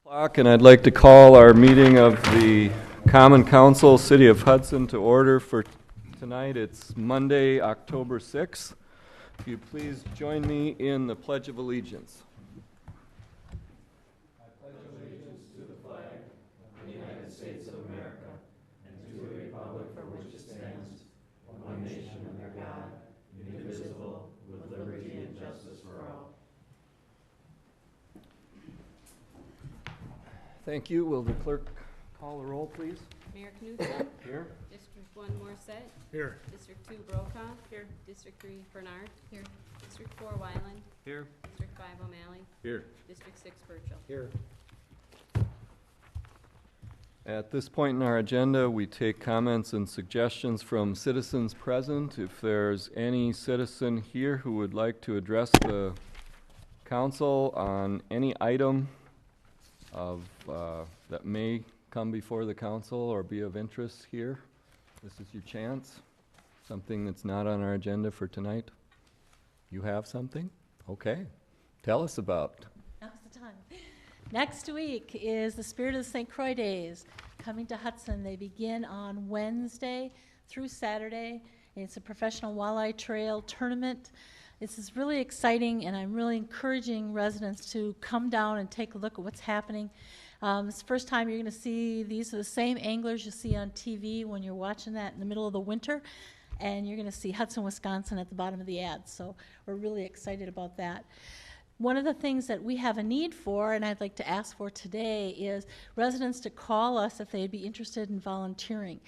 O'clock, and I'd like to call our meeting of the Common Council, City of Hudson, to order for tonight. It's Monday, October 6th. If you please join me in the Pledge of Allegiance. I pledge allegiance to the flag of the United States of America and to the republic for which it stands, one nation under God, indivisible, with liberty and justice for all. Thank you. Will the clerk call the roll, please? Mayor Knudsen. Here. District 1, Morset. Here. District 2, Brokaw. Here. District 3, Bernard. Here. District 4, Wyland. Here. District 5, O'Malley. Here. District 6, Burchell. Here. At this point in our agenda, we take comments and suggestions from citizens present. If there's any citizen here who would like to address the council on any item that may come before the council or be of interest here, this is your chance. Something that's not on our agenda for tonight. You have something? Okay. Tell us about. Now's the time. Next week is the Spirit of the St. Croix Days coming to Hudson. They begin on Wednesday through Saturday. It's a professional walleye trail tournament. This is really exciting, and I'm really encouraging residents to come down and take a look at what's happening. It's the first time you're going to see these are the same anglers you see on TV when you're watching that in the middle of the winter, and you're going to see Hudson, Wisconsin at the bottom of the ad. So we're really excited about that. One of the things that we have a need for, and I'd like to ask for today, is residents to call us if they'd be interested in volunteering.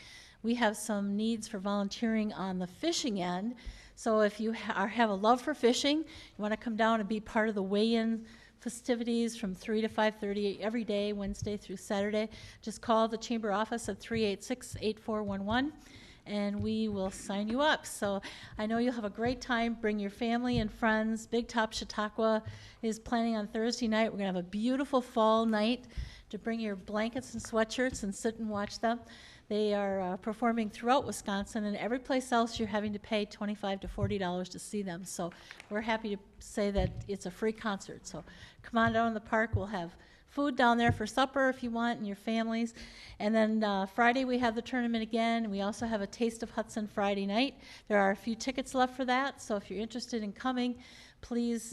We have some needs for volunteering on the fishing end. So if you have a love for fishing, you want to come down and be part of the weigh-in festivities from 3 to 5:30 every day, Wednesday through Saturday, just call the chamber office at 386-8411, and we will sign you up. So I know you'll have a great time. Bring your family and friends. Big Top Chautauqua is planning on Thursday night. We're going to have a beautiful fall night to bring your blankets and sweatshirts and sit and watch them. They are performing throughout Wisconsin, and every place else you're having to pay $25 to $40 to see them. So we're happy to say that it's a free concert. So come on down to the park. We'll have food down there for supper if you want and your families. And then Friday we have the tournament again. We also have a Taste of Hudson Friday night. There are a few tickets left for that, so if you're interested in coming, please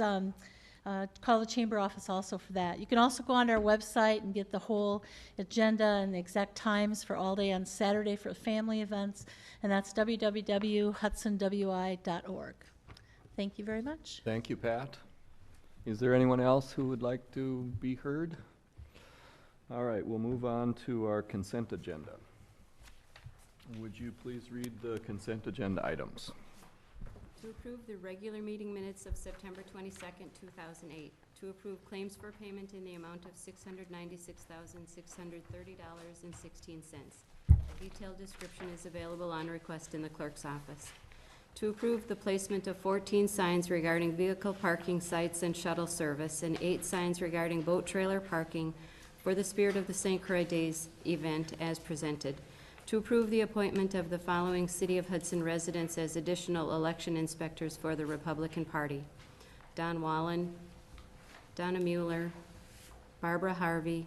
call the chamber office also for that. You can also go onto our website and get the whole agenda and the exact times for all day on Saturday for family events, and that's www.hudsonwi.org. Thank you very much. Thank you, Pat. Is there anyone else who would like to be heard? All right, we'll move on to our consent agenda. Would you please read the consent agenda items? To approve the regular meeting minutes of September 22nd, 2008. To approve claims for payment in the amount of $696,630.16. A detailed description is available on request in the clerk's office. To approve the placement of 14 signs regarding vehicle parking sites and shuttle service and 8 signs regarding boat trailer parking for the Spirit of the St. Croix Days event as presented. To approve the appointment of the following City of Hudson residents as additional election inspectors for the Republican Party: Don Wallen, Donna Mueller, Barbara Harvey,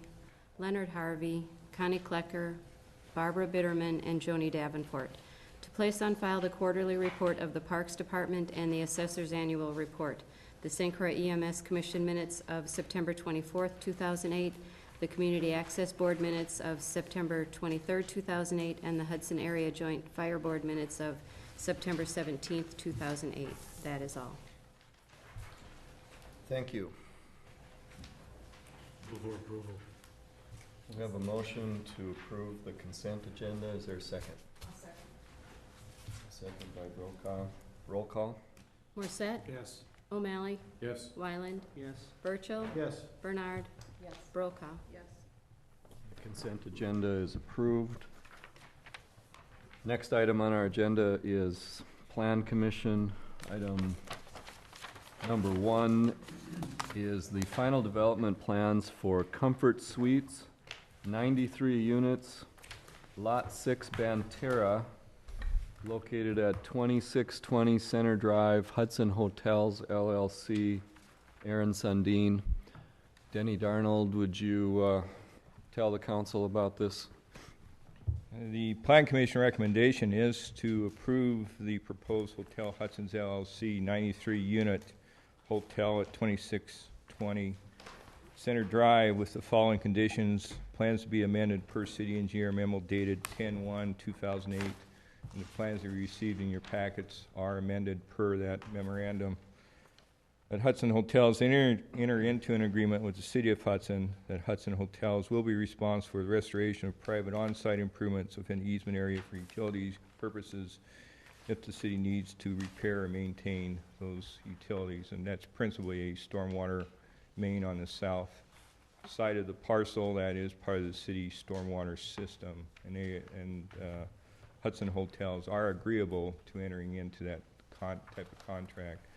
Leonard Harvey, Connie Klecker, Barbara Bitterman, and Joni Davenport. To place on file the quarterly report of the Parks Department and the Assessor's Annual Report, the St. Croix EMS Commission minutes of September 24th, 2008, the Community Access Board minutes of September 23rd, 2008, and the Hudson Area Joint Fire Board minutes of September 17th, 2008. That is all. Thank you. Move for approval. We have a motion to approve the consent agenda. Is there a second? I'll second. Second by Brokaw. Roll call. Morset? Yes. O'Malley? Yes. Wyland? Yes. Burchell? Yes. Bernard? Yes. Brokaw? Yes. The consent agenda is approved. Next item on our agenda is Plan Commission. Item number 1 is the final development plans for Comfort Suites, 93 units, Lot 6 Banterra, located at 2620 Center Drive, Hudson Hotels LLC, Aaron Sundin. Denny Darnold, would you tell the council about this? The Plan Commission recommendation is to approve the proposed Hotel Hudson's LLC 93-unit hotel at 2620 Center Drive with the following conditions. Plans to be amended per city engineer memo dated 10/1/2008. And the plans that you received in your packets are amended per that memorandum. That Hudson Hotels enter into an agreement with the City of Hudson that Hudson Hotels will be responsible for the restoration of private on-site improvements within the easement area for utilities purposes if the city needs to repair or maintain those utilities. And that's principally a stormwater main on the south side of the parcel that is part of the city stormwater system. And Hudson Hotels are agreeable to entering into that type of contract.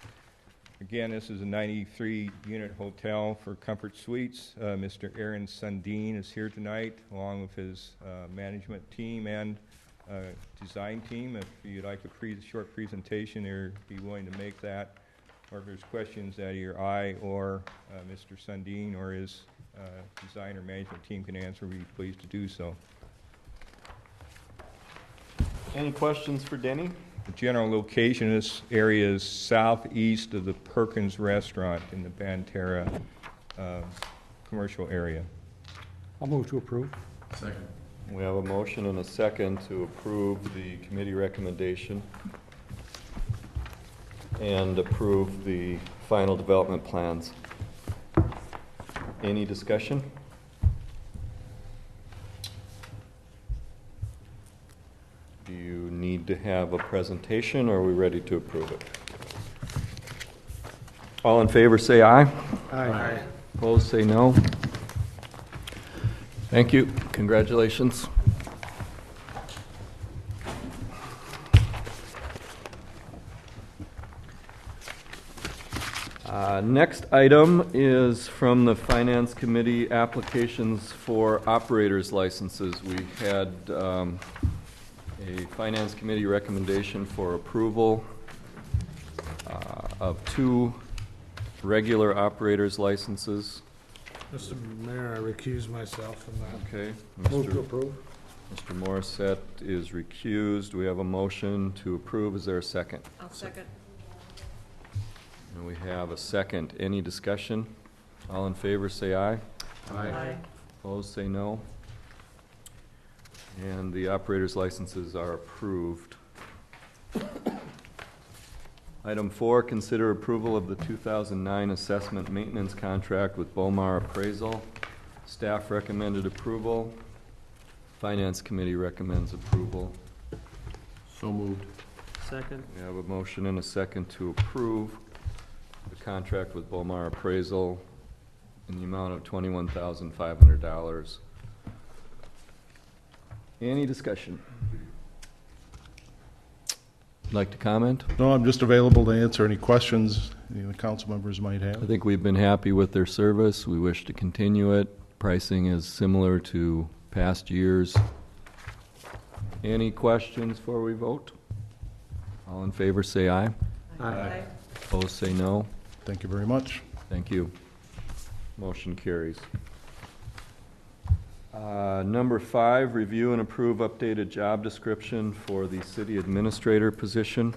Again, this is a 93-unit hotel for Comfort Suites. Mr. Aaron Sundin is here tonight, along with his management team and design team. If you'd like a short presentation, they'd be willing to make that. Or if there's questions that either I or Mr. Sundin or his design or management team can answer, we'd be pleased to do so. Any questions for Denny? The general location of this area is southeast of the Perkins Restaurant in the Banterra commercial area. I'll move to approve. Second. We have a motion and a second to approve the committee recommendation and approve the final development plans. Any discussion? Do you need to have a presentation, or are we ready to approve it? All in favor say aye. Aye. Opposed say no. Thank you. Congratulations. Next item is from the Finance Committee, applications for operators licenses. We had a Finance Committee recommendation for approval of 2 regular operators licenses. Mr. Mayor, I recuse myself from that. Okay. Move to approve. Mr. Morissette is recused. We have a motion to approve. Is there a second? I'll second. And we have a second. Any discussion? All in favor say aye. Aye. Opposed say no. And the operator's licenses are approved. Item 4, consider approval of the 2009 assessment maintenance contract with Bomar Appraisal. Staff recommended approval. Finance Committee recommends approval. So moved. Second. We have a motion and a second to approve the contract with Bomar Appraisal in the amount of $21,500. Any discussion? Like to comment? No, I'm just available to answer any questions the council members might I have. think we've been happy with their service. We wish to continue it. Pricing is similar to past years. Any questions before we vote? All in favor say aye. Aye. Opposed say no. Thank you very much. Thank you. Motion carries. Number 5, review and approve updated job description for the city administrator position.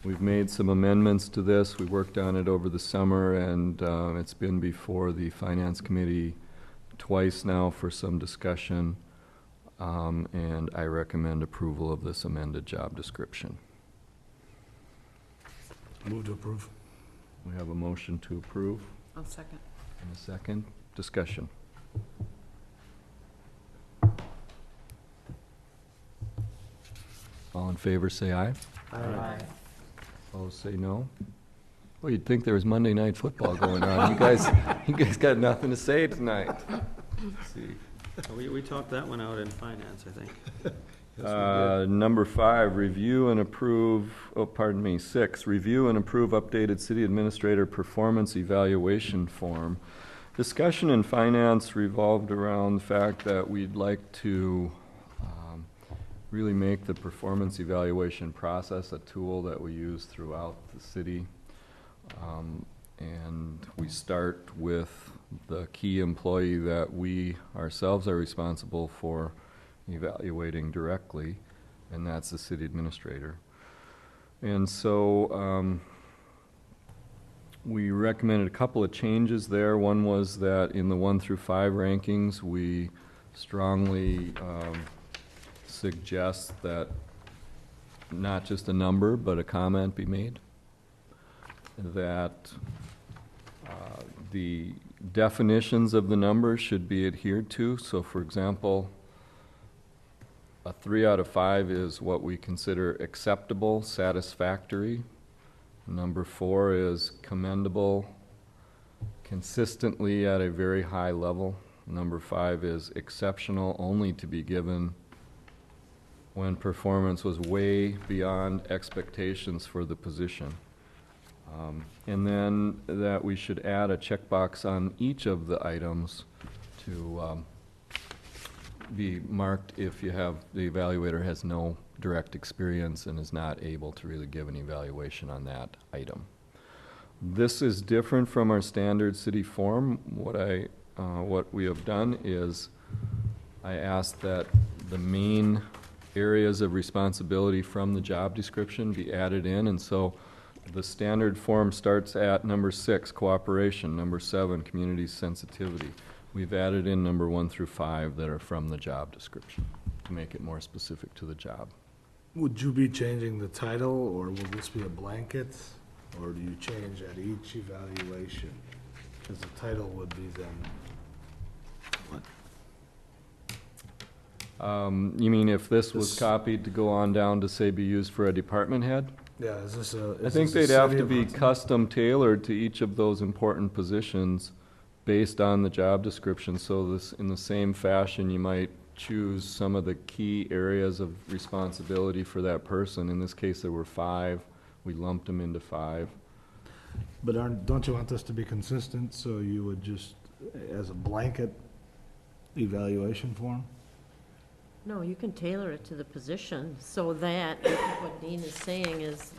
We've made some amendments to this. We worked on it over the summer, and it's been before the Finance Committee twice now for some discussion, and I recommend approval of this amended job description. Move to approve. We have a motion to approve. I'll second. And a second. Discussion. All in favor say aye. Aye. Opposed say no. Well, you'd think there was Monday Night Football going on. You guys got nothing to say tonight. Let's see. We talked that one out in finance, I think. Number 5, review and approve, 6, review and approve updated city administrator performance evaluation form. Discussion in finance revolved around the fact that we'd like to really make the performance evaluation process a tool that we use throughout the city. And we start with the key employee that we ourselves are responsible for evaluating directly, and that's the city administrator. And so we recommended a couple of changes there. One was that in the 1 through 5 rankings, we strongly suggest that not just a number, but a comment be made. That the definitions of the numbers should be adhered to. So, for example, a 3 out of 5 is what we consider acceptable, satisfactory. Number 4 is commendable, consistently at a very high level. Number 5 is exceptional, only to be given when performance was way beyond expectations for the position. And then that we should add a checkbox on each of the items to be marked if you have, the evaluator has no direct experience and is not able to really give an evaluation on that item. This is different from our standard city form. What we have done is I asked that the main areas of responsibility from the job description be added in, and so the standard form starts at number 6, cooperation, number 7, community sensitivity. We've added in number 1 through 5 that are from the job description to make it more specific to the job. Would you be changing the title, or will this be a blanket? Or do you change at each evaluation? Because the title would be then, what? You mean if this was copied to go on down to say be used for a department head? Yeah, is this a? I think they'd have to be custom tailored to each of those important positions based on the job description. So this, in the same fashion, you might choose some of the key areas of responsibility for that person. In this case, there were 5. We lumped them into 5. But don't you want this to be consistent, so you would just, as a blanket evaluation form? No, you can tailor it to the position so that, I think what Dean is saying is,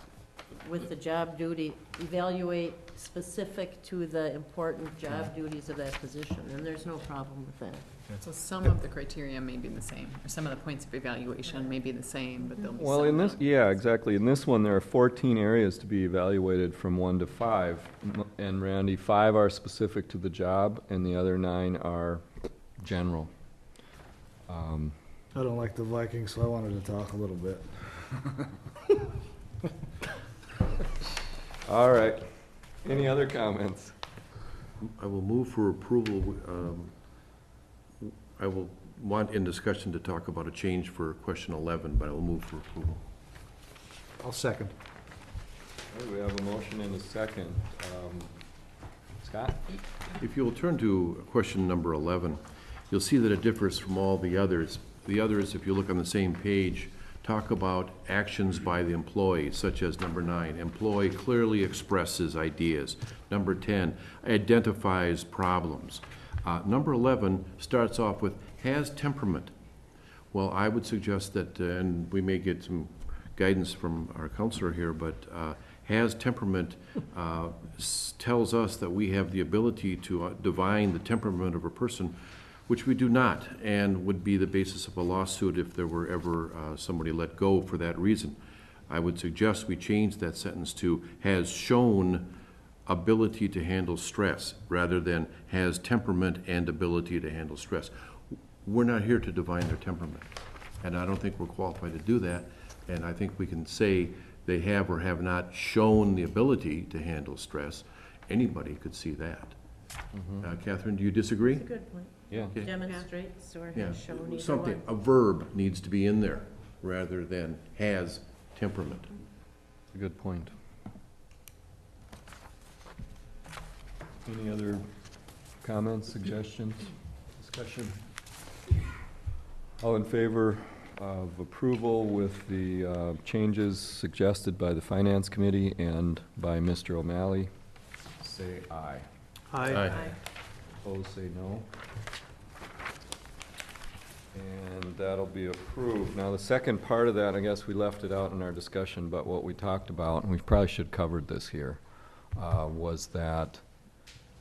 with the job duty, evaluate specific to the important job duties of that position, and there's no problem with that. So some of the criteria may be the same, or some of the points of evaluation may be the same, but they'll be Well, in this, some. yeah, exactly. In this one, there are 14 areas to be evaluated from 1 to 5. And Randy, 5 are specific to the job, and the other 9 are general. I don't like the Vikings, so I wanted to talk a little bit. All right. Any other comments? I will move for approval. I will want in discussion to talk about a change for question 11, but I will move for approval. I'll second. Okay, we have a motion and a second. Scott? If you will turn to question number 11, you'll see that it differs from all the others. The others, if you look on the same page, talk about actions by the employee, such as number 9, employee clearly expresses ideas. Number 10, identifies problems. Number 11 starts off with has temperament. Well, I would suggest that, and we may get some guidance from our counselor here, but has temperament tells us that we have the ability to divine the temperament of a person, which we do not, and would be the basis of a lawsuit if there were ever somebody let go for that reason. I would suggest we change that sentence to has shown ability to handle stress, rather than has temperament and ability to handle stress. We're not here to divine their temperament, and I don't think we're qualified to do that, and I think we can say they have or have not shown the ability to handle stress. Anybody could see that. Catherine, do you disagree? That's a good point. Yeah. Okay. Demonstrates or Yeah, has shown either something, one. a verb needs to be in there, rather than has temperament. A good point. Any other comments, suggestions, discussion? All in favor of approval with the changes suggested by the Finance Committee and by Mr. O'Malley, say aye. Aye. Opposed, say no. And that'll be approved. Now, the second part of that, I guess we left it out in our discussion, but what we talked about, and we probably should have covered this here, was that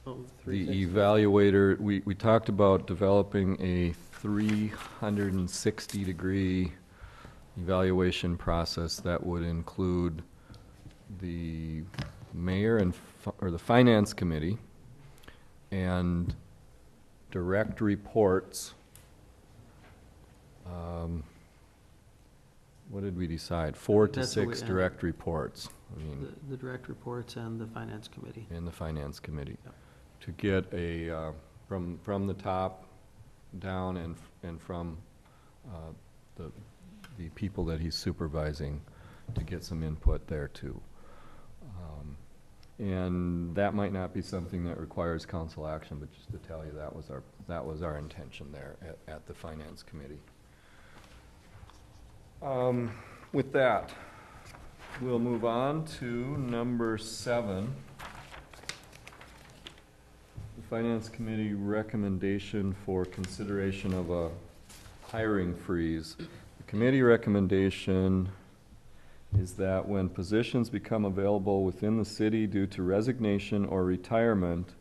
Oh, the 360. evaluator, we talked about developing a 360-degree evaluation process that would include the mayor and, or the finance committee, and direct reports. What did we decide? 4 to That's what 6 we- direct reports. I mean, The direct reports and the finance committee. in the finance committee, Yep. to get a, from the top down and from the people that he's supervising, to get some input there too. And that might not be something that requires council action, but just to tell you, that was our intention there at the finance committee. With that, we'll move on to number 7. The Finance Committee recommendation for consideration of a hiring freeze. The committee recommendation is that when positions become available within the city due to resignation or retirement,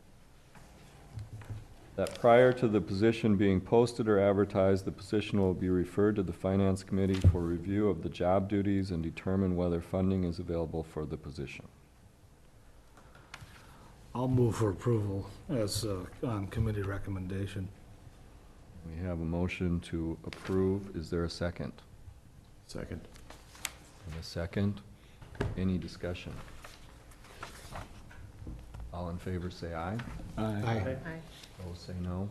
that prior to the position being posted or advertised, the position will be referred to the Finance Committee for review of the job duties and determine whether funding is available for the position. I'll move for approval as on committee recommendation. We have a motion to approve. Is there a second? Second. And a second. Any discussion? All in favor say aye. Aye. Opposed say no.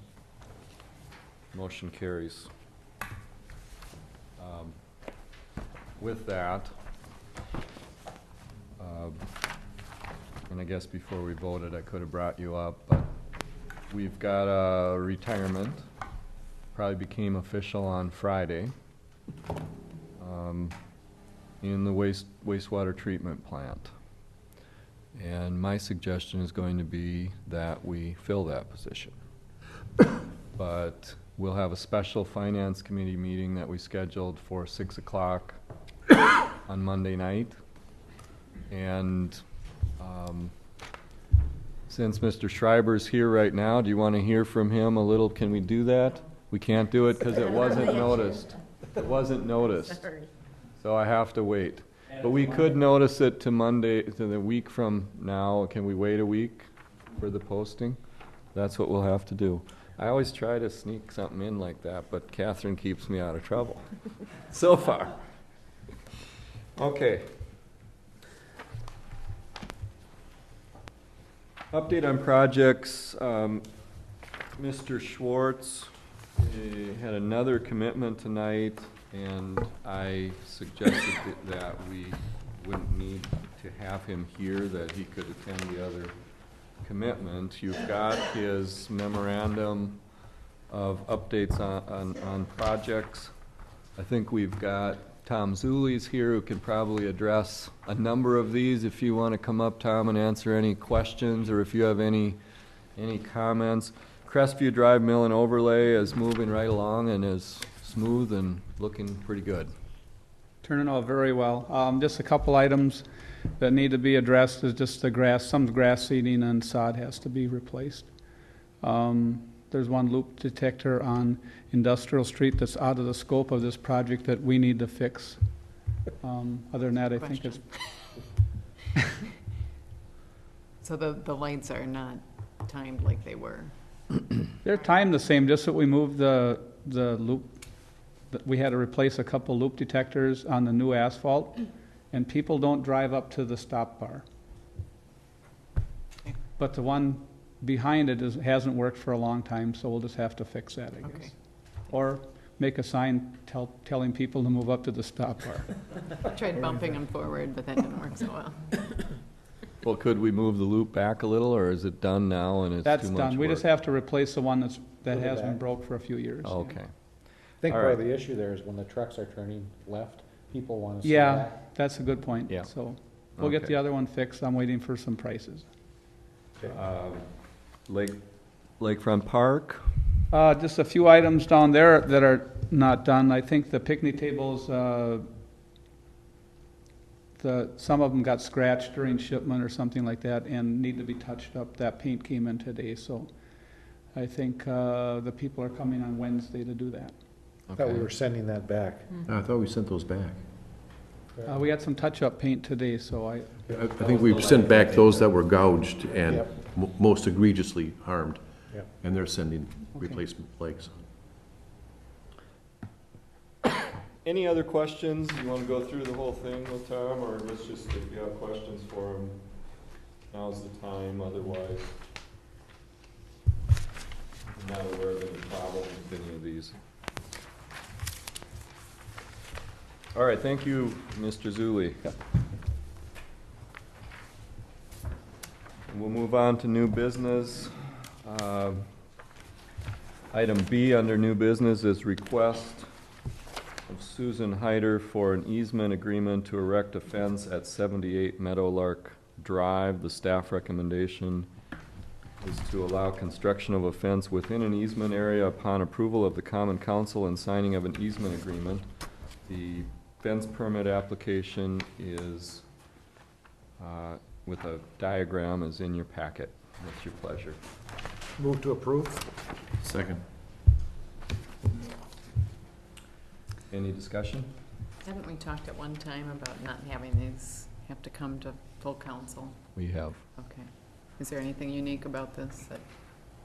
Motion carries. With that, and I guess before we voted, I could have brought you up, but we've got a retirement, probably became official on Friday, in the wastewater treatment plant. And my suggestion is going to be that we fill that position. But we'll have a special finance committee meeting that we scheduled for 6 o'clock on Monday night. And since Mr. Schreiber's here right now, do you want to hear from him a little? Can we do that? We can't do it because it wasn't noticed. It wasn't noticed. Sorry. So I have to wait. But we could notice it to Monday, to the week from now. Can we wait a week for the posting? That's what we'll have to do. I always try to sneak something in like that, but Catherine keeps me out of trouble. So far. Okay. Update on projects. Mr. Schwartz had another commitment tonight, and I suggested that we wouldn't need to have him here, that he could attend the other commitment. You've got his memorandum of updates on projects. I think we've got Tom Zuli's here, who can probably address a number of these. If you want to come up, Tom, and answer any questions, or if you have any comments. Crestview Drive Mill and Overlay is moving right along and is smooth and looking pretty good. Turning out very well. Just a couple items that need to be addressed is just the grass, some grass seeding and sod has to be replaced. There's one loop detector on Industrial Street that's out of the scope of this project that we need to fix. Other than that, I think it's... So the lights are not timed like they were? They're timed the same, just that we moved the loop. We had to replace a couple loop detectors on the new asphalt, and people don't drive up to the stop bar. But the one behind it hasn't worked for a long time, so we'll just have to fix that, I guess. Okay. Or make a sign telling people to move up to the stop bar. I tried bumping them forward, but that didn't work so well. Well, could we move the loop back a little, or is it done now and it's That's too much done. We just work? have to replace the one that Move it has been back. broke for a few years. Oh, okay. I think All part of right. the issue there is when the trucks are turning left, people want to see Yeah, that. that's a good point. Yeah. So we'll get Okay. the other one fixed. I'm waiting for some prices. Lakefront Park, Just a few items down there that are not done. I think the picnic tables, some of them got scratched during shipment or something like that and need to be touched up. That paint came in today, so I think the people are coming on Wednesday to do that. I thought we were sending that back. I thought we sent those back. We had some touch-up paint today, so I think we've sent back those that were gouged and Yep. most egregiously harmed, Yep. and they're sending Okay. replacement flakes. Any other questions? You want to go through the whole thing with Tom, or let's just, if you have questions for him, now's the time, otherwise I'm not aware of any problem with any of these. All right, thank you, Mr. Zuli. We'll move on to new business. Item B under new business is request of Susan Hyder for an easement agreement to erect a fence at 78 Meadowlark Drive. The staff recommendation is to allow construction of a fence within an easement area upon approval of the Common Council and signing of an easement agreement. The fence permit application is, with a diagram, is in your packet. What's your pleasure? Move to approve? Second. Any discussion? Haven't we talked at one time about not having these have to come to full council? We have. Okay. Is there anything unique about this that,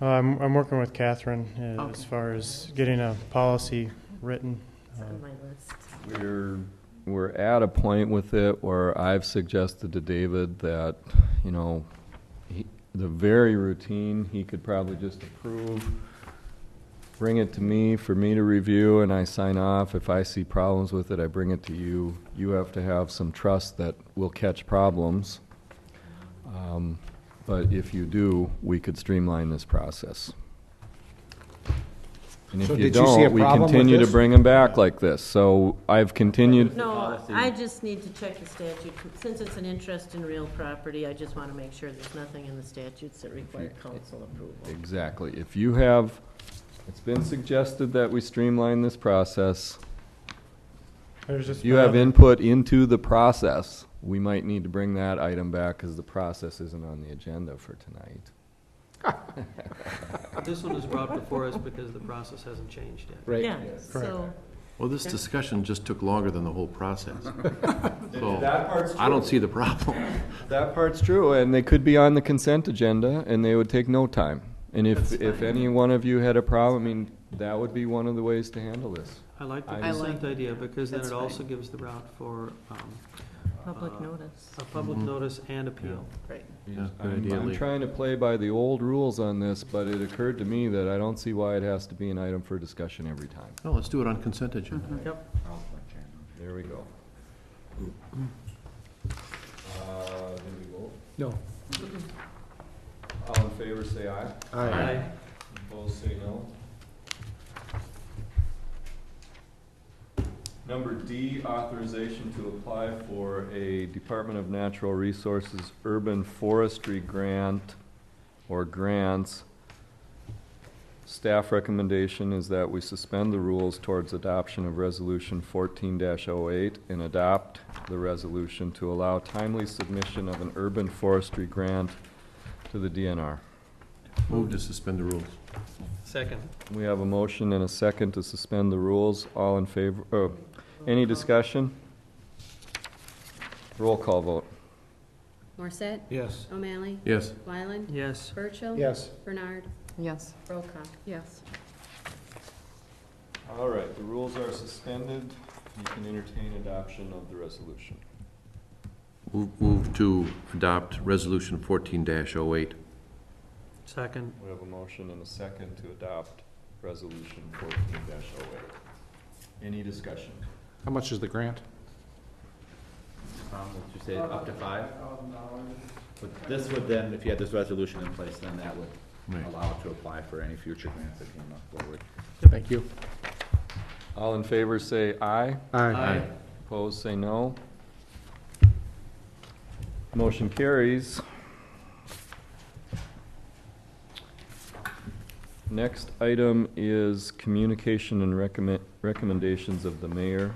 I'm working with Catherine as Okay. far as getting a policy written. It's on my list. We're at a point with it where I've suggested to David that, you know, the very routine, he could probably just approve, bring it to me for me to review, and I sign off. If I see problems with it, I bring it to you. You have to have some trust that we'll catch problems. But if you do, we could streamline this process. And if So you did you see a don't, we problem with continue to this? bring them back like this. So I've continued. No, I just need to check the statute. Since it's an interest in real property, I just want to make sure there's nothing in the statutes that require council approval. Exactly. If you have, it's been suggested that we streamline this process. There's just If you have input into the process, we might need to bring that item back because the process isn't on the agenda for tonight. This one is brought before us because the process hasn't changed yet. Right. Yeah, so, Well, this discussion just took longer than the whole process. So, That part's I don't see the problem. That part's true, and they could be on the consent agenda, and they would take no time. And if any one of you had a problem, I mean, that would be one of the ways to handle this. I like the I consent idea because then That's it also fine. gives the route for public notice. a public notice and appeal. great. Yeah, good idea, I'm Lee. trying to play by the old rules on this, but it occurred to me that I don't see why it has to be an item for discussion every time. No, let's do it on consent agenda. Yep. There we go. Did we vote? No. All in favor, say aye. Aye. Opposed, say no. Number D, authorization to apply for a Department of Natural Resources urban forestry grant or grants. Staff recommendation is that we suspend the rules towards adoption of Resolution 14-08 and adopt the resolution to allow timely submission of an urban forestry grant to the DNR. Move to suspend the rules. Second. We have a motion and a second to suspend the rules. All in favor, any discussion? Roll call vote. Morset? Yes. O'Malley? Yes. Wyland? Yes. Burchell? Yes. Bernard? Yes. Brokaw? Yes. All right, the rules are suspended. You can entertain adoption of the resolution. Move to adopt Resolution 14-08. Second. We have a motion and a second to adopt Resolution 14-08. Any discussion? How much is the grant? What you say, up to $5,000? But this would then, if you had this resolution in place, then that would Right. allow it to apply for any future grants that came up forward. Thank you. All in favor, say aye. Aye. Opposed, say no. Motion carries. Next item is communication and recommendations of the mayor.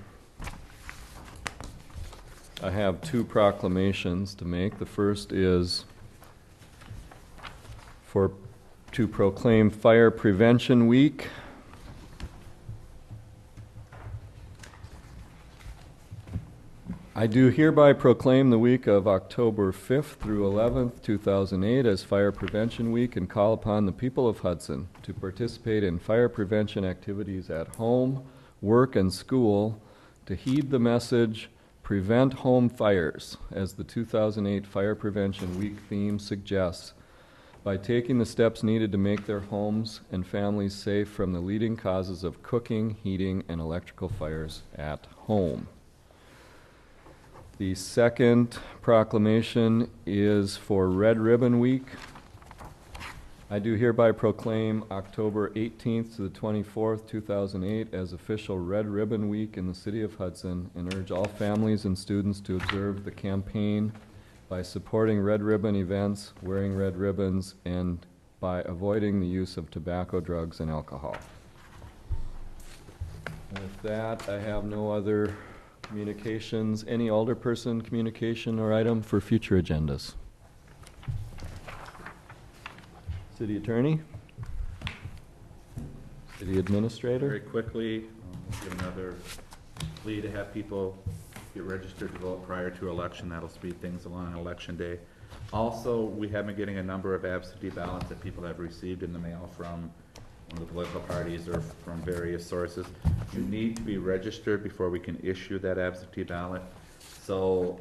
I have two proclamations to make. The first is to proclaim Fire Prevention Week. I do hereby proclaim the week of October 5th through 11th, 2008 as Fire Prevention Week and call upon the people of Hudson to participate in fire prevention activities at home, work, and school to heed the message, Prevent Home Fires, as the 2008 Fire Prevention Week theme suggests, by taking the steps needed to make their homes and families safe from the leading causes of cooking, heating, and electrical fires at home. The second proclamation is for Red Ribbon Week. I do hereby proclaim October 18th to the 24th, 2008 as official Red Ribbon Week in the city of Hudson and urge all families and students to observe the campaign by supporting Red Ribbon events, wearing red ribbons, and by avoiding the use of tobacco, drugs, and alcohol. And with that, I have no other communications. Any alderperson communication or item for future agendas? City Attorney? City Administrator? Very quickly, give another plea to have people get registered to vote prior to election. That'll speed things along on election day. Also, we have been getting a number of absentee ballots that people have received in the mail from one of the political parties or from various sources. You need to be registered before we can issue that absentee ballot. So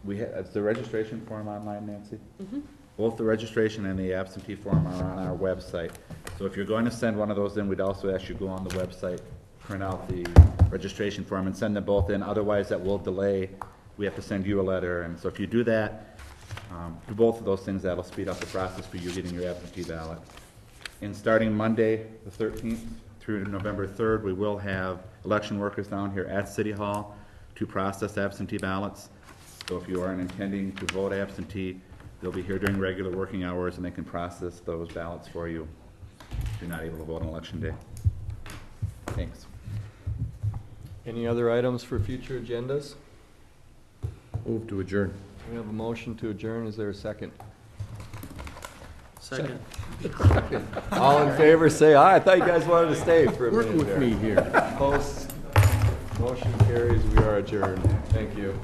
is the registration form online, Nancy? Mm-hmm. Both the registration and the absentee form are on our website. So if you're going to send one of those in, we'd also ask you to go on the website, print out the registration form and send them both in. Otherwise, that will delay. We have to send you a letter. And so if you do that, do both of those things, that'll speed up the process for you getting your absentee ballot. And starting Monday, the 13th through November 3rd, we will have election workers down here at City Hall to process absentee ballots. So if you aren't intending to vote absentee, they'll be here during regular working hours and they can process those ballots for you if you're not able to vote on election day. Thanks. Any other items for future agendas? Move to adjourn. We have a motion to adjourn. Is there a second? Second. All in favor, say aye. I thought you guys wanted to stay for a minute Work with there. me here. Opposed? Motion carries. We are adjourned. Thank you.